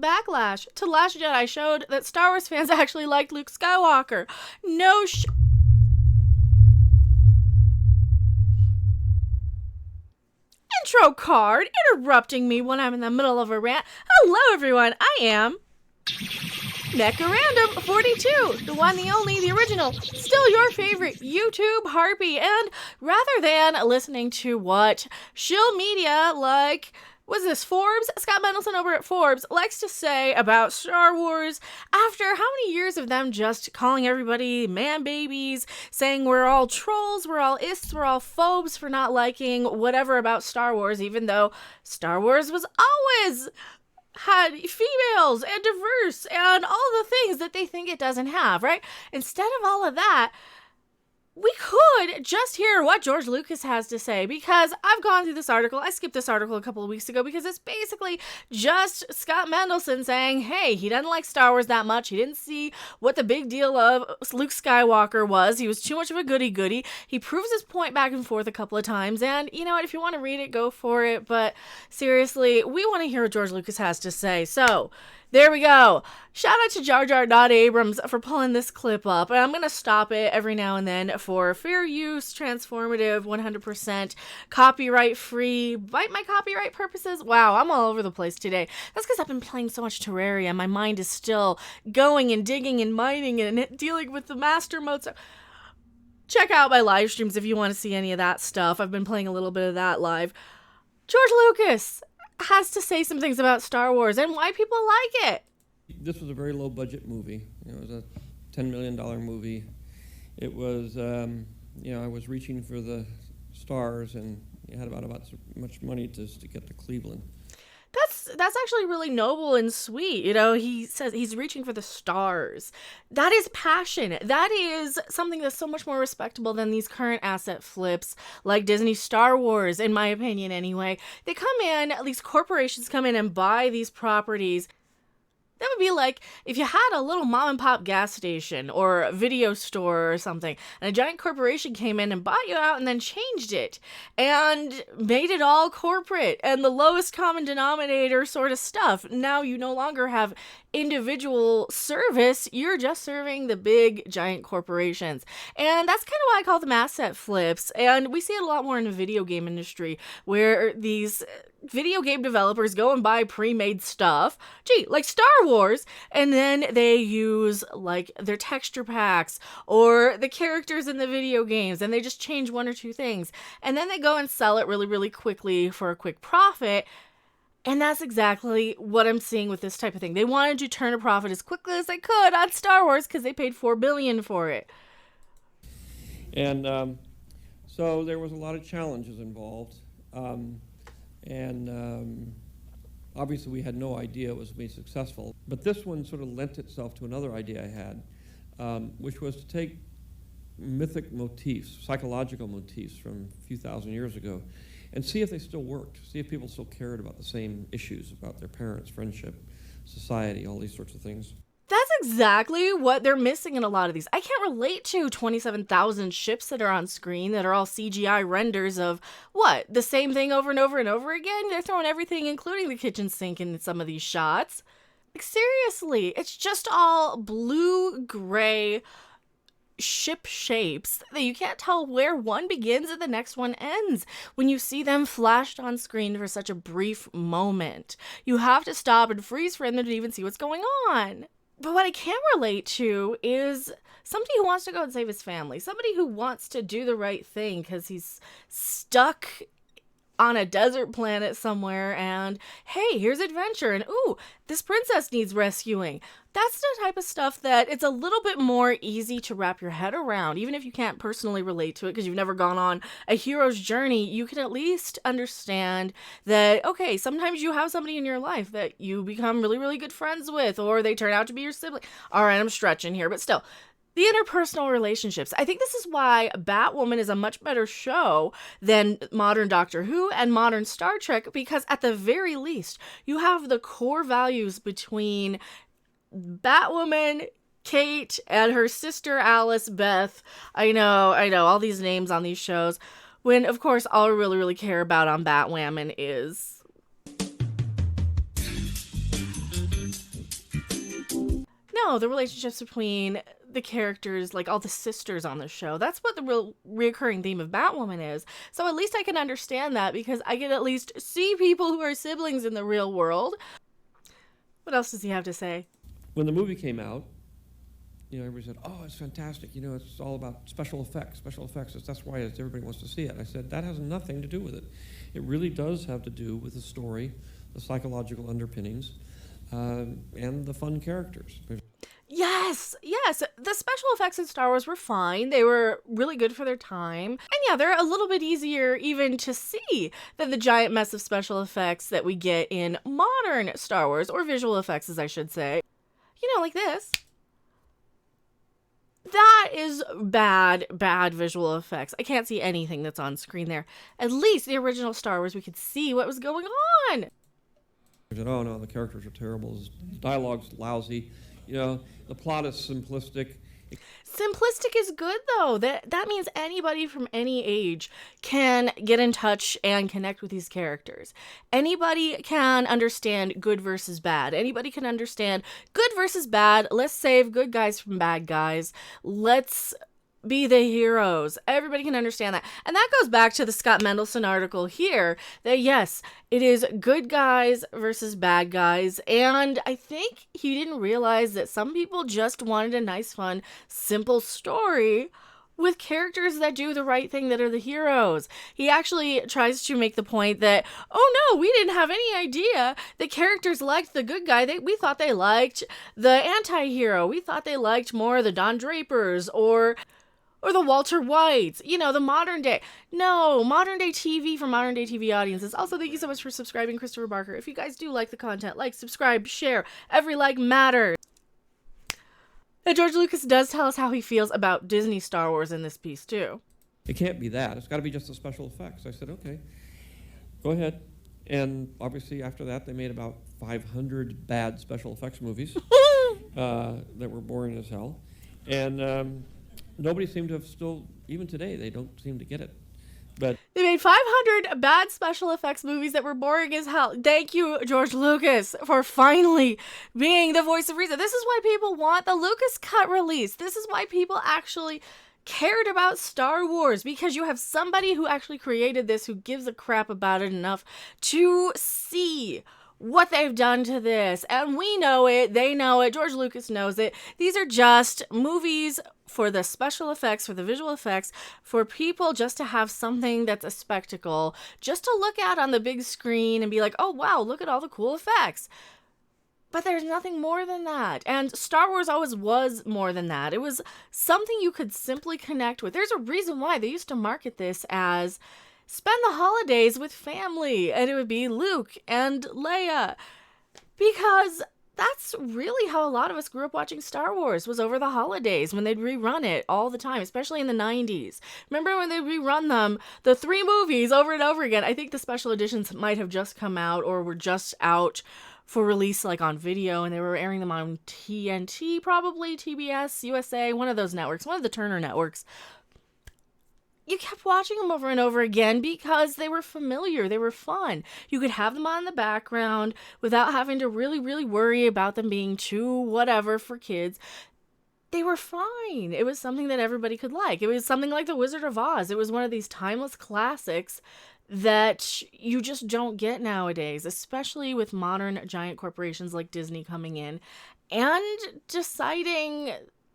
backlash to Last Jedi showed that Star Wars fans actually liked Luke Skywalker. No intro card interrupting me when I'm in the middle of a rant. Hello everyone, I am Mecha Random 42, the one, the only, the original, still your favorite YouTube harpy. And rather than listening to what shill media like, was this Forbes? Scott Mendelson over at Forbes likes to say about Star Wars, after how many years of them just calling everybody man babies, saying we're all trolls, we're all ists, we're all phobes for not liking whatever about Star Wars, even though Star Wars was always had females and diverse and all the things that they think it doesn't have, right? Instead of all of that, we could just hear what George Lucas has to say, because I've gone through this article. I skipped this article a couple of weeks ago because it's basically just Scott Mendelson saying, hey, he doesn't like Star Wars that much. He didn't see what the big deal of Luke Skywalker was. He was too much of a goody-goody. He proves his point back and forth a couple of times, and you know what? If you want to read it, go for it, but seriously, we want to hear what George Lucas has to say. So there we go. Shout out to Jar Jar Not Abrams for pulling this clip up. And I'm going to stop it every now and then for fair use, transformative, 100% copyright free, bite my copyright purposes. Wow, I'm all over the place today. That's because I've been playing so much Terraria. My mind is still going and digging and mining and dealing with the master mode. So check out my live streams if you want to see any of that stuff. I've been playing a little bit of that live. George Lucas has to say some things about Star Wars and why people like it. This was a very low budget movie. It was a $10 million movie. It was, I was reaching for the stars, and you had about as much money to get to Cleveland. That's actually really noble and sweet. You know, he says he's reaching for the stars. That is passion. That is something that's so much more respectable than these current asset flips like Disney Star Wars, in my opinion anyway. They come in, these corporations come in and buy these properties. That would be like if you had a little mom and pop gas station or a video store or something, and a giant corporation came in and bought you out and then changed it and made it all corporate and the lowest common denominator sort of stuff. Now you no longer have individual service, you're just serving the big giant corporations. And that's kind of why I call them asset flips. And we see it a lot more in the video game industry, where these video game developers go and buy pre-made stuff, like Star Wars, and then they use like their texture packs or the characters in the video games, and they just change one or two things, and then they go and sell it really, really quickly for a quick profit. And that's exactly what I'm seeing with this type of thing. They wanted to turn a profit as quickly as they could on Star Wars because they paid $4 billion for it. And so there was a lot of challenges involved. Obviously we had no idea it was going to be successful. But this one sort of lent itself to another idea I had, which was to take mythic motifs, psychological motifs from a few thousand years ago, and see if they still worked, see if people still cared about the same issues, about their parents, friendship, society, all these sorts of things. That's exactly what they're missing in a lot of these. I can't relate to 27,000 ships that are on screen that are all CGI renders of, what, the same thing over and over and over again? They're throwing everything, including the kitchen sink, in some of these shots. Like, seriously, it's just all blue-gray ship shapes that you can't tell where one begins and the next one ends when you see them flashed on screen for such a brief moment. You have to stop and freeze frame them to even see what's going on. But what I can relate to is somebody who wants to go and save his family, somebody who wants to do the right thing because he's stuck on a desert planet somewhere, and hey, here's adventure, and ooh, this princess needs rescuing. That's the type of stuff that it's a little bit more easy to wrap your head around. Even if you can't personally relate to it because you've never gone on a hero's journey, you can at least understand that, okay, sometimes you have somebody in your life that you become really, really good friends with, or they turn out to be your sibling. All right, I'm stretching here, but still. The interpersonal relationships. I think this is why Batwoman is a much better show than modern Doctor Who and modern Star Trek, because at the very least, you have the core values between Batwoman, Kate, and her sister Alice, Beth. I know, all these names on these shows. When, of course, all I really, really care about on Batwoman is know, the relationships between the characters, like all the sisters on the show. That's what the real recurring theme of Batwoman is. So at least I can understand that because I can at least see people who are siblings in the real world. What else does he have to say? When the movie came out, everybody said, "Oh, it's fantastic. It's all about special effects. Special effects. That's why everybody wants to see it." I said, that has nothing to do with it. It really does have to do with the story, the psychological underpinnings, and the fun characters. Yes. The special effects in Star Wars were fine. They were really good for their time. And yeah, they're a little bit easier even to see than the giant mess of special effects that we get in modern Star Wars, or visual effects, as I should say. Like this. That is bad visual effects. I can't see anything that's on screen there. At least the original Star Wars, we could see what was going on. I said, "Oh no, the characters are terrible. The dialogue's lousy. The plot is simplistic." Simplistic is good, though. That means anybody from any age can get in touch and connect with these characters. Anybody can understand good versus bad. Anybody can understand good versus bad. Let's save good guys from bad guys. Let's be the heroes. Everybody can understand that. And that goes back to the Scott Mendelson article here, that yes, it is good guys versus bad guys. And I think he didn't realize that some people just wanted a nice, fun, simple story with characters that do the right thing, that are the heroes. He actually tries to make the point that, oh no, we didn't have any idea that characters liked the good guy. We thought they liked the anti-hero. We thought they liked more the Don Drapers or the Walter Whites, the modern day. No, modern day TV for modern day TV audiences. Also, thank you so much for subscribing, Christopher Barker. If you guys do like the content, like, subscribe, share. Every like matters. And George Lucas does tell us how he feels about Disney Star Wars in this piece, too. It can't be that. It's got to be just the special effects. I said, okay, go ahead. And obviously after that, they made about 500 bad special effects movies that were boring as hell. And nobody seemed to have even today, they don't seem to get it. But they made 500 bad special effects movies that were boring as hell. Thank you, George Lucas, for finally being the voice of reason. This is why people want the Lucas cut release. This is why people actually cared about Star Wars, because you have somebody who actually created this who gives a crap about it enough to see what they've done to this. And we know it, they know it, George Lucas knows it. These are just movies for the special effects, for the visual effects, for people just to have something that's a spectacle, just to look at on the big screen and be like, oh wow, look at all the cool effects. But there's nothing more than that. And Star Wars always was more than that. It was something you could simply connect with. There's a reason why they used to market this as spend the holidays with family, and it would be Luke and Leia, because that's really how a lot of us grew up watching Star Wars, was over the holidays when they'd rerun it all the time, especially in the 90s. Remember when they rerun them, the 3 movies over and over again? I think the special editions might have just come out or were just out for release, like on video, and they were airing them on TNT, probably TBS, USA, one of those networks, one of the Turner networks. You kept watching them over and over again because they were familiar, they were fun. You could have them on in the background without having to really, really worry about them being too whatever for kids. They were fine. It was something that everybody could like. It was something like The Wizard of Oz. It was one of these timeless classics that you just don't get nowadays, especially with modern giant corporations like Disney coming in and deciding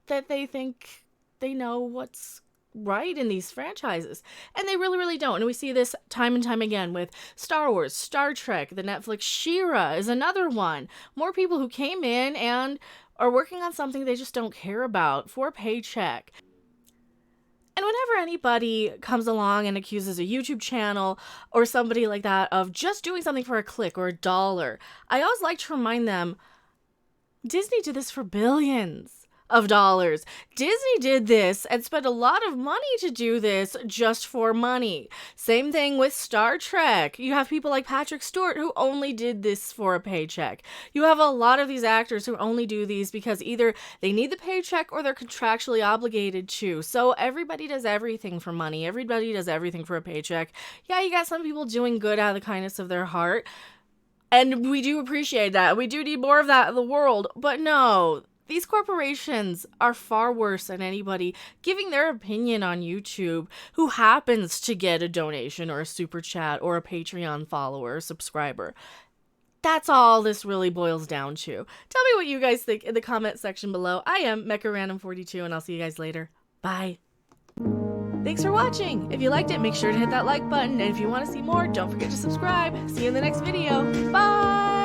that they think they know what's right in these franchises, and they really, really don't. And we see this time and time again with Star Wars, Star Trek, the Netflix She-Ra is another one. More people who came in and are working on something they just don't care about for a paycheck. And whenever anybody comes along and accuses a YouTube channel or somebody like that of just doing something for a click or $1, I always like to remind them, Disney did this for billions of dollars. Disney did this and spent a lot of money to do this just for money. Same thing with Star Trek. You have people like Patrick Stewart who only did this for a paycheck. You have a lot of these actors who only do these because either they need the paycheck or they're contractually obligated to. So everybody does everything for money. Everybody does everything for a paycheck. Yeah, you got some people doing good out of the kindness of their heart, and we do appreciate that. We do need more of that in the world. But no, These corporations are far worse than anybody giving their opinion on YouTube who happens to get a donation or a super chat or a Patreon follower or subscriber. That's all this really boils down to. Tell me what you guys think in the comment section below. I am MechaRandom42, and I'll see you guys later. Bye. Thanks for watching. If you liked it, make sure to hit that like button. And if you want to see more, don't forget to subscribe. See you in the next video. Bye.